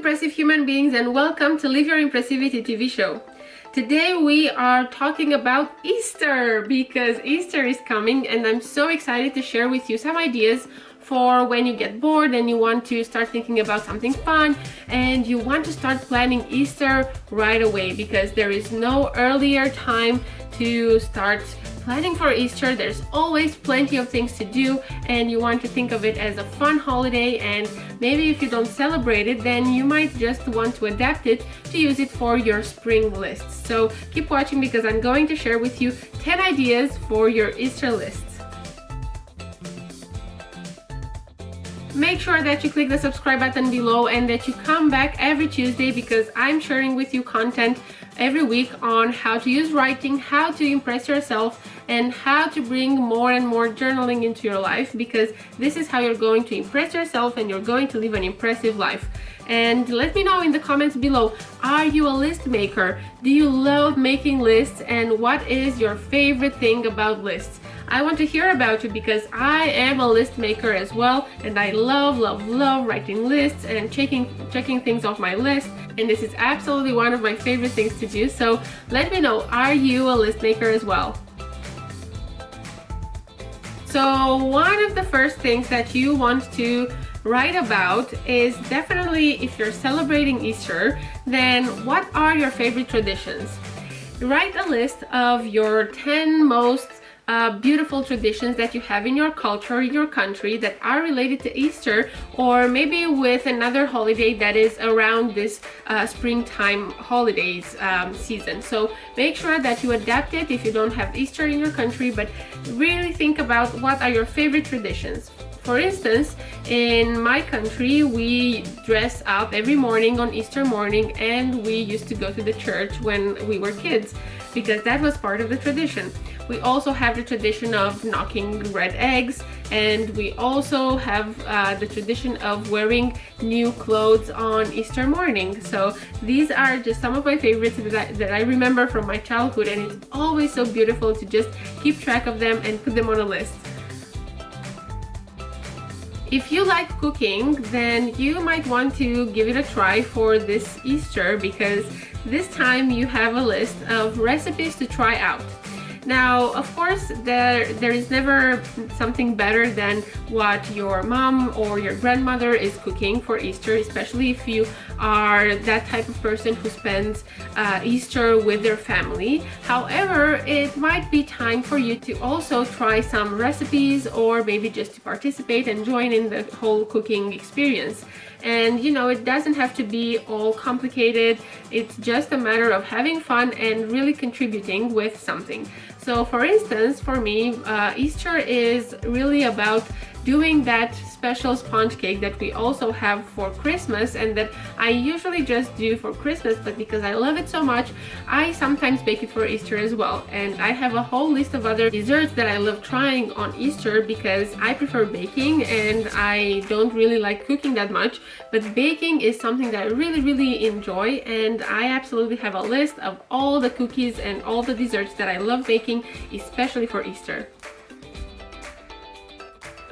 impressive human beings, and welcome to Live Your Impressivity TV show. Today we are talking about Easter because Easter is coming and I'm so excited to share with you some ideas for when you get bored and you want to start thinking about something fun and you want to start planning Easter right away, because there is no earlier time to start planning for Easter. There's always plenty of things to do and you want to think of it as a fun holiday, and maybe if you don't celebrate it, then you might just want to adapt it to use it for your spring lists. So keep watching because I'm going to share with you 10 ideas for your Easter lists. Make sure that you click the subscribe button below and that you come back every Tuesday, because I'm sharing with you content every week on how to use writing, how to impress yourself, and how to bring more and more journaling into your life, because this is how you're going to impress yourself and you're going to live an impressive life. And let me know in the comments below, are you a list maker? Do you love making lists? And what is your favorite thing about lists? I want to hear about you because I am a list maker as well, and I love writing lists and checking things off my list, and this is absolutely one of my favorite things to do. So let me know, are you a list maker as well? So one of the first things that you want to write about is definitely, if you're celebrating Easter, then what are your favorite traditions? Write a list of your 10 most beautiful traditions that you have in your culture, in your country, that are related to Easter, or maybe with another holiday that is around this springtime holidays season. So make sure that you adapt it if you don't have Easter in your country, but really think about what are your favorite traditions. For instance, in my country, we dress up every morning on Easter morning, and we used to go to the church when we were kids because that was part of the tradition. We also have the tradition of knocking red eggs, and we also have the tradition of wearing new clothes on Easter morning. So these are just some of my favorites that I remember from my childhood, and it's always so beautiful to just keep track of them and put them on a list. If you like cooking, then you might want to give it a try for this Easter, because this time you have a list of recipes to try out. Now, of course, there is never something better than what your mom or your grandmother is cooking for Easter, especially if you are that type of person who spends Easter with their family. However, it might be time for you to also try some recipes, or maybe just to participate and join in the whole cooking experience. And you know, it doesn't have to be all complicated. It's just a matter of having fun and really contributing with something. So for instance, for me, Easter is really about doing that special sponge cake that we also have for Christmas, and that I usually just do for Christmas, but because I love it so much, I sometimes bake it for Easter as well. And I have a whole list of other desserts that I love trying on Easter, because I prefer baking and I don't really like cooking that much, but baking is something that I really enjoy, and I absolutely have a list of all the cookies and all the desserts that I love baking, especially for Easter.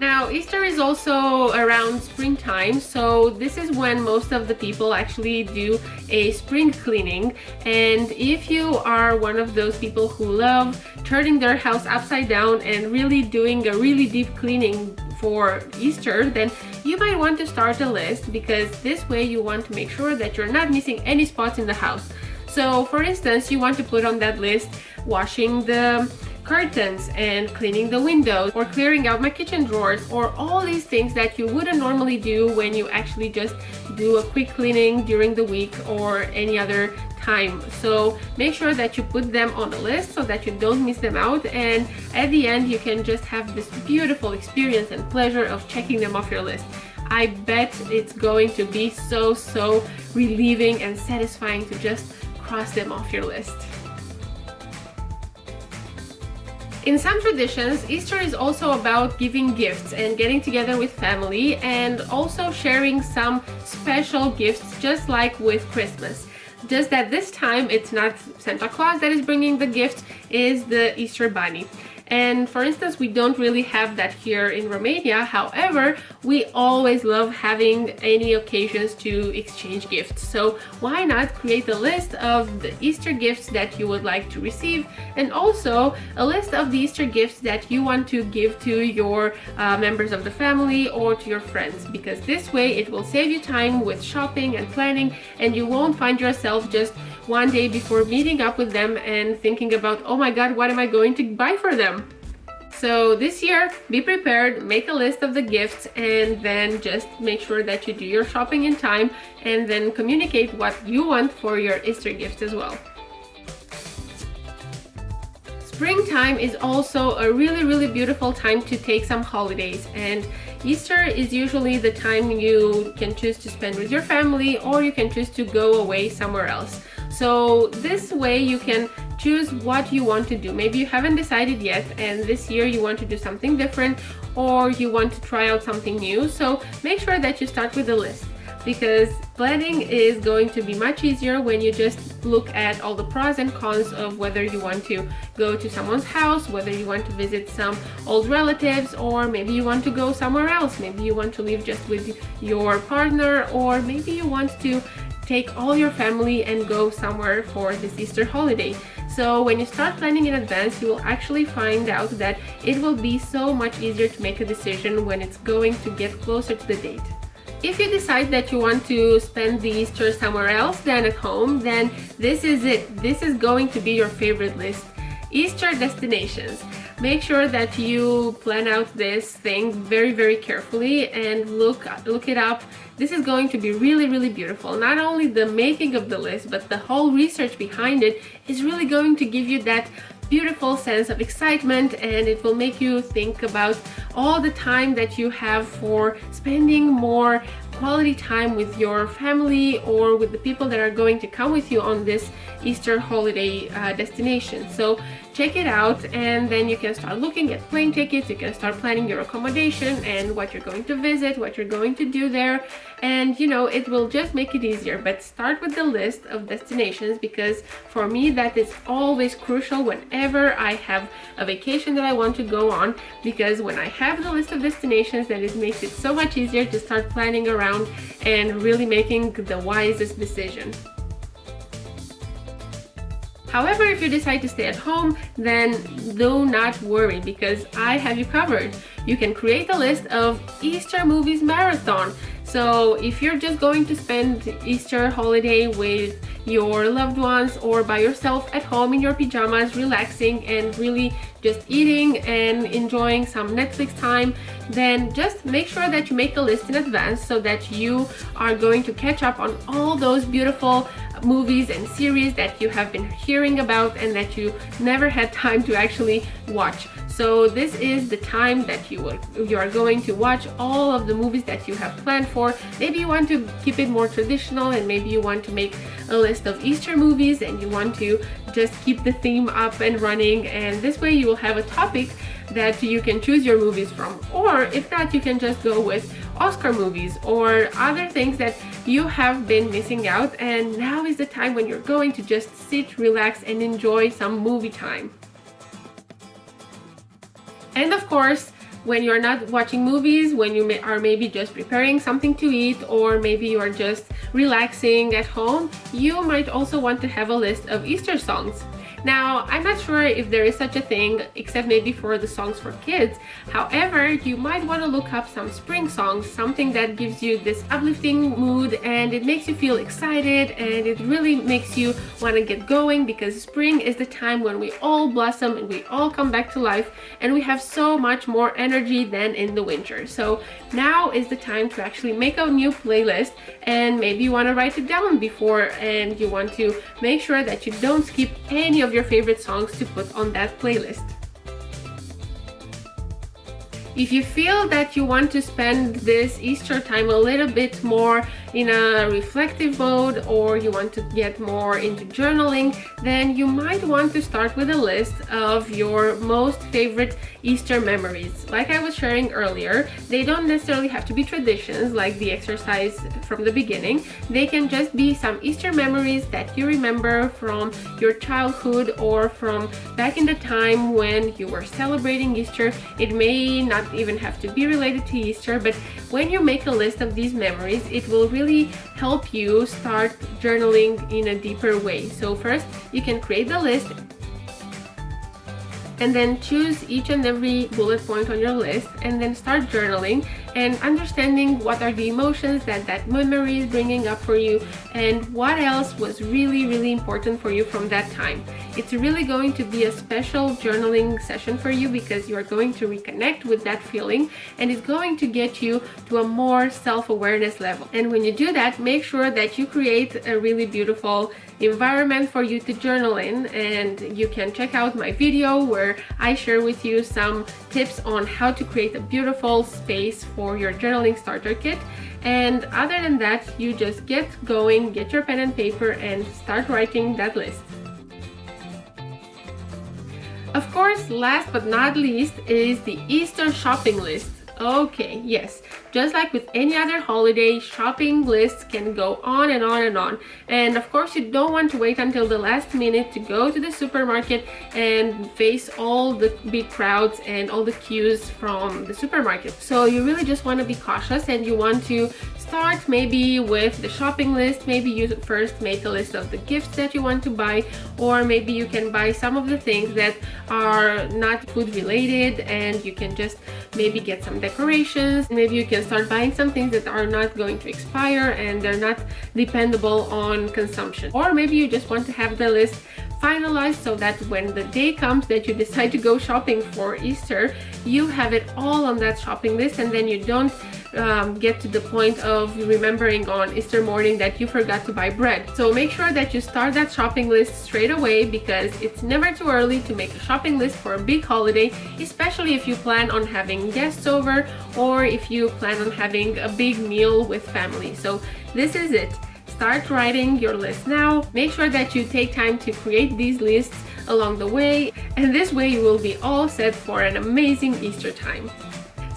Now, Easter is also around springtime, so this is when most of the people actually do a spring cleaning. And if you are one of those people who love turning their house upside down and really doing a really deep cleaning for Easter, then you might want to start a list, because this way you want to make sure that you're not missing any spots in the house. So for instance, you want to put on that list washing the curtains and cleaning the windows, or clearing out my kitchen drawers, or all these things that you wouldn't normally do when you actually just do a quick cleaning during the week or any other time. So make sure that you put them on the list so that you don't miss them out, and at the end you can just have this beautiful experience and pleasure of checking them off your list. I bet it's going to be so relieving and satisfying to just cross them off your list. In some traditions, Easter is also about giving gifts and getting together with family, and also sharing some special gifts, just like with Christmas. Just that this time it's not Santa Claus that is bringing the gift, is the Easter Bunny. And for instance, we don't really have that here in Romania. However, we always love having any occasions to exchange gifts. So why not create a list of the Easter gifts that you would like to receive, and also a list of the Easter gifts that you want to give to your members of the family or to your friends, because this way it will save you time with shopping and planning, and you won't find yourself just one day before meeting up with them and thinking about, oh my god, what am I going to buy for them? So this year, be prepared, make a list of the gifts, and then just make sure that you do your shopping in time, and then communicate what you want for your Easter gifts as well. Springtime is also a really beautiful time to take some holidays, and Easter is usually the time you can choose to spend with your family, or you can choose to go away somewhere else. So this way you can choose what you want to do. Maybe you haven't decided yet, and this year you want to do something different, or you want to try out something new. So make sure that you start with a list, because planning is going to be much easier when you just look at all the pros and cons of whether you want to go to someone's house, whether you want to visit some old relatives, or maybe you want to go somewhere else. Maybe you want to live just with your partner, or maybe you want to take all your family and go somewhere for this Easter holiday. So when you start planning in advance, you will actually find out that it will be so much easier to make a decision when it's going to get closer to the date. If you decide that you want to spend the Easter somewhere else than at home, then this is it. This is going to be your favorite list. Easter destinations. Make sure that you plan out this thing very carefully and look it up. This is going to be really beautiful. Not only the making of the list, but the whole research behind it is really going to give you that beautiful sense of excitement, and it will make you think about all the time that you have for spending more quality time with your family or with the people that are going to come with you on this Easter holiday destination. So check it out, and then you can start looking at plane tickets, you can start planning your accommodation and what you're going to visit, what you're going to do there, and you know, it will just make it easier. But start with the list of destinations, because for me that is always crucial whenever I have a vacation that I want to go on, because when I have the list of destinations, then it makes it so much easier to start planning around and really making the wisest decision. However, if you decide to stay at home, then do not worry, because I have you covered. You can create a list of Easter movies marathon. So if you're just going to spend Easter holiday with your loved ones or by yourself at home in your pajamas, relaxing and really just eating and enjoying some Netflix time, then just make sure that you make a list in advance so that you are going to catch up on all those beautiful movies and series that you have been hearing about and that you never had time to actually watch. So this is the time that you are going to watch all of the movies that you have planned for. Maybe you want to keep it more traditional, and maybe you want to make a list of Easter movies and you want to just keep the theme up and running, and this way you will have a topic that you can choose your movies from. Or if not, you can just go with Oscar movies or other things that you have been missing out, and now is the time when you're going to just sit, relax and enjoy some movie time. And of course, when you're not watching movies, when you are maybe just preparing something to eat, or maybe you are just relaxing at home, you might also want to have a list of Easter songs. Now, I'm not sure if there is such a thing, except maybe for the songs for kids. However, you might want to look up some spring songs, something that gives you this uplifting mood and it makes you feel excited and it really makes you want to get going, because spring is the time when we all blossom and we all come back to life and we have so much more energy than in the winter. So now is the time to actually make a new playlist, and maybe you want to write it down before, and you want to make sure that you don't skip any of your favorite songs to put on that playlist. If you feel that you want to spend this Easter time a little bit more in a reflective mode or you want to get more into journaling, then you might want to start with a list of your most favorite Easter memories. Like I was sharing earlier, they don't necessarily have to be traditions like the exercise from the beginning. They can just be some Easter memories that you remember from your childhood or from back in the time when you were celebrating Easter. It may not even have to be related to Easter, but when you make a list of these memories, it will really help you start journaling in a deeper way. So first, you can create the list and then choose each and every bullet point on your list and then start journaling and understanding what are the emotions that memory is bringing up for you and what else was really important for you from that time. It's really going to be a special journaling session for you because you are going to reconnect with that feeling and it's going to get you to a more self-awareness level. And when you do that, make sure that you create a really beautiful environment for you to journal in, and you can check out my video where I share with you some tips on how to create a beautiful space for your journaling starter kit. And other than that, you just get going, get your pen and paper and start writing that list. Of course, last but not least is the Easter shopping list. Okay, yes, just like with any other holiday, shopping lists can go on and on and on. And of course, you don't want to wait until the last minute to go to the supermarket and face all the big crowds and all the queues from the supermarket. So you really just want to be cautious and you want to start maybe with the shopping list. Maybe you first make a list of the gifts that you want to buy, or maybe you can buy some of the things that are not food related and you can just maybe get some decorations. Maybe you can start buying some things that are not going to expire and they're not dependable on consumption. Or maybe you just want to have the list finalized so that when the day comes that you decide to go shopping for Easter, you have it all on that shopping list and then you don't get to the point of remembering on Easter morning that you forgot to buy bread. So make sure that you start that shopping list straight away because it's never too early to make a shopping list for a big holiday, especially if you plan on having guests over or if you plan on having a big meal with family. So this is it. Start writing your list now. Make sure that you take time to create these lists along the way, and this way you will be all set for an amazing Easter time.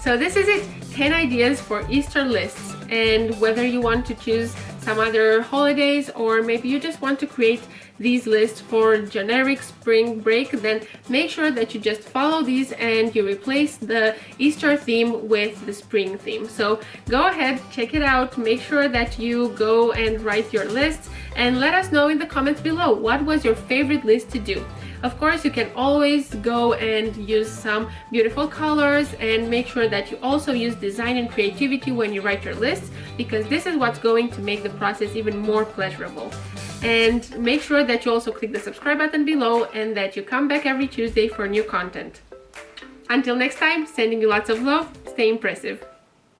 So this is it, 10 ideas for Easter lists. And whether you want to choose some other holidays or maybe you just want to create these lists for generic spring break, then make sure that you just follow these and you replace the Easter theme with the spring theme. So go ahead, check it out, make sure that you go and write your lists and let us know in the comments below what was your favorite list to do. Of course, you can always go and use some beautiful colors and make sure that you also use design and creativity when you write your lists because this is what's going to make the process even more pleasurable. And make sure that you also click the subscribe button below and that you come back every Tuesday for new content. Until next time, sending you lots of love, stay impressive.